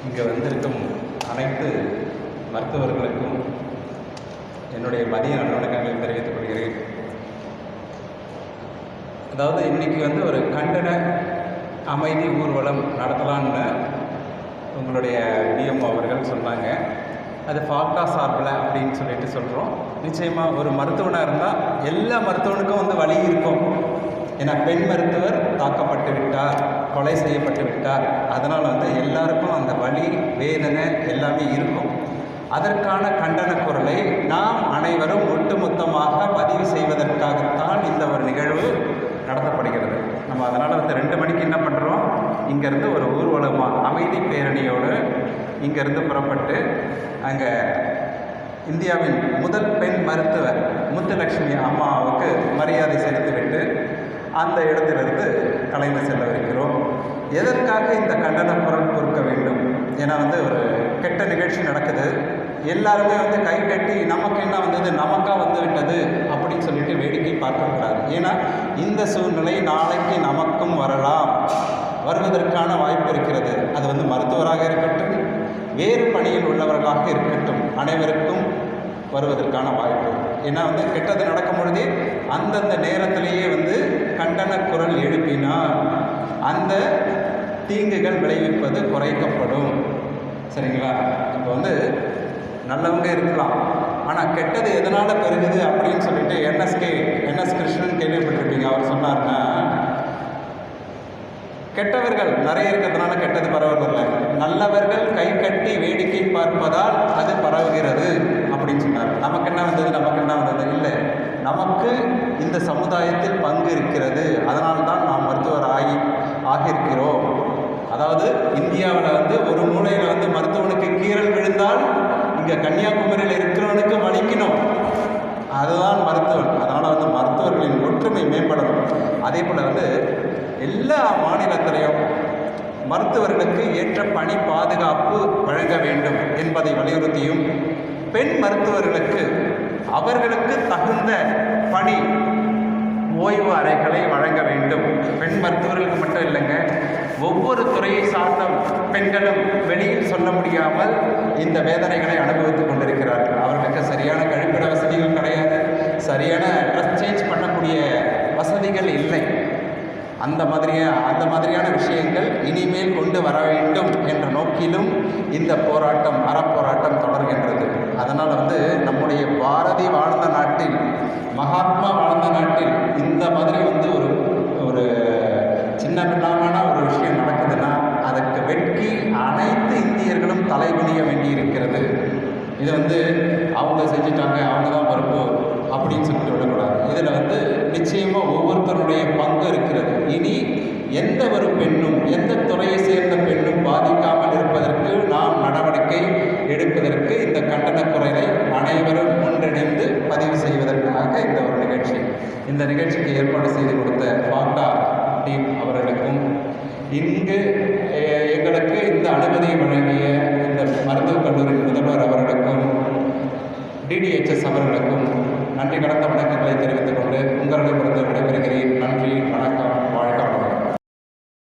இங்கே வந்திருக்கும் அனைத்து மருத்துவர்களுக்கும் என்னுடைய மதிய நல்வணக்கங்களை தெரிவித்துக் கொள்கிறேன். அதாவது இன்றைக்கி ஒரு கண்டன அமைதி ஊர்வலம் நடத்தலான்னு உங்களுடைய பிஎம் அவர்கள் சொன்னாங்க. அது ஃபாக்டா சார்பில் அப்படின்னு சொல்லிட்டு சொல்கிறோம். நிச்சயமாக ஒரு மருத்துவனாக இருந்தால் எல்லா மருத்துவனுக்கும் வலி இருக்கும். ஏன்னா பெண் மருத்துவர் தாக்கப்பட்டு விட்டார், கொலை செய்யப்பட்டு விட்டார். அதனால் எல்லாருக்கும் அந்த வலி வேதனை எல்லாமே இருக்கும். அதற்கான கண்டன குரலை நாம் அனைவரும் ஒட்டுமொத்தமாக பதிவு செய்வதற்காகத்தான் இந்த ஒரு நிகழ்வு நடத்தப்படுகிறது. நம்ம அதனால் 2 மணிக்கு என்ன பண்ணுறோம், இங்கேருந்து ஒரு ஊர்வலமாக அமைதி பேரணியோடு இங்கேருந்து புறப்பட்டு அங்கே இந்தியாவின் முதல் பெண் மருத்துவர் முத்துலட்சுமி அம்மாவுக்கு மரியாதை செலுத்திவிட்டு அந்த இடத்திலிருந்து கலைந்து செல்லவிருக்கிறோம். எதற்காக இந்த கண்டன குரல் கொடுக்க வேண்டும்? ஏன்னா ஒரு கெட்ட நிகழ்ச்சி நடக்குது, எல்லாருமே கை கட்டி நமக்கு என்ன வந்தது, நமக்கா விட்டது அப்படின்னு சொல்லிட்டு வேடிக்கை பார்க்கக்கூடாது. ஏன்னா இந்த சூழ்நிலை நாளைக்கு நமக்கும் வரலாம், வருவதற்கான வாய்ப்பு இருக்கிறது. அது மருத்துவராக இருக்கட்டும், வேறு பணியில் உள்ளவர்களாக இருக்கட்டும், அனைவருக்கும் வருவதற்கான வாய்ப்பு. ஏன்னா கெட்டது நடக்கும் பொழுதே அந்தந்த நேரத்திலேயே கண்டன குரல் எழுப்பினால் அந்த தீங்குகள் விளைவிப்பது குறைக்கப்படும். சரிங்களா? இப்போ நல்லவங்க இருக்கலாம், ஆனால் கெட்டது எதனால் பெருகுது அப்படின்னு சொல்லிட்டு என்எஸ் கிருஷ்ணன் கேள்விப்பட்டிருப்பீங்க. அவர் சொன்னார்னா, கெட்டவர்கள் நிறைய இருக்கிறதுனால கெட்டது பரவுவதில்லை, நல்லவர்கள் கை கட்டி வேடிக்கை பார்ப்பதால் அது பரவுகிறது அப்படின்னு சொன்னார். நமக்கு என்ன வந்தது இல்லை, நமக்கு இந்த சமுதாயத்தில் பங்கு இருக்கிறது, அதனால்தான் நாம் மருத்துவர் ஆகியிருக்கிறோம். அதாவது இந்தியாவில் ஒரு மூலையில் மருத்துவனுக்கு கீறல் விழுந்தால் இங்கே கன்னியாகுமரியில் இருக்கிறவனுக்கு வலிக்கணும். அதுதான் மருத்துவன். அதனால் மருத்துவர்களின் ஒற்றுமை மேம்படணும். அதே போல் எல்லா மாநிலத்திலையும் மருத்துவர்களுக்கு ஏற்ற பணி பாதுகாப்பு வழங்க வேண்டும் என்பதை வலியுறுத்தியும், பெண் மருத்துவர்களுக்கு அவர்களுக்கு தகுந்த பணி ஓய்வு அறைகளை வழங்க வேண்டும். பெண் மருத்துவர்களுக்கு மட்டும் இல்லைங்க, ஒவ்வொரு துறையை சார்ந்த பெண்களும் வெளியில் சொல்ல முடியாமல் இந்த வேதனைகளை அனுபவித்துக் கொண்டிருக்கிறார்கள். அவர்களுக்கு சரியான கழிப்பிட வசதிகள் கிடையாது, சரியான ட்ரெஸ் சேஞ்ச் பண்ணக்கூடிய வசதிகள் இல்லை. அந்த மாதிரியான விஷயங்கள் இனிமேல் கொண்டு வர வேண்டும் என்ற நோக்கிலும் இந்த போராட்டம், அறப்போராட்டம் தொடர்கின்றது. அதனால் நம்முடைய பாரதி வாழ்ந்த நாட்டில், மகாத்மா வாழ்ந்த நாட்டில் இந்த மாதிரி ஒரு சின்ன பின்னமான ஒரு விஷயம் நடக்குதுன்னா அதற்கு வெட்கி அனைத்து இந்தியர்களும் தலைகுனிய வேண்டியிருக்கிறது. இது அவங்க செஞ்சுட்டாங்க, அவங்க தான் பொறுப்பு அப்படின்னு சொல்லிட்டு விடக்கூடாது. இதில் நிச்சயமாக ஒவ்வொருத்தருடைய பங்கு இருக்கிறது. இனி எந்த ஒரு பெண்ணும், எந்த துறையை சேர்ந்த பெண்ணும் பாதிக்காமல் இருப்பதற்கு நாம் நடவடிக்கை எடுப்பதற்கு இந்த கண்டன குரலை அனைவரும் ஒன்றிணைந்து பதிவு செய்வதற்காக இந்த ஒரு நிகழ்ச்சி. இந்த நிகழ்ச்சிக்கு ஏற்பாடு செய்து கொடுத்த ஃபாக்டா டீம் அவர்களுக்கும், இங்கு எங்களுக்கு இந்த அனுமதியை வழங்கிய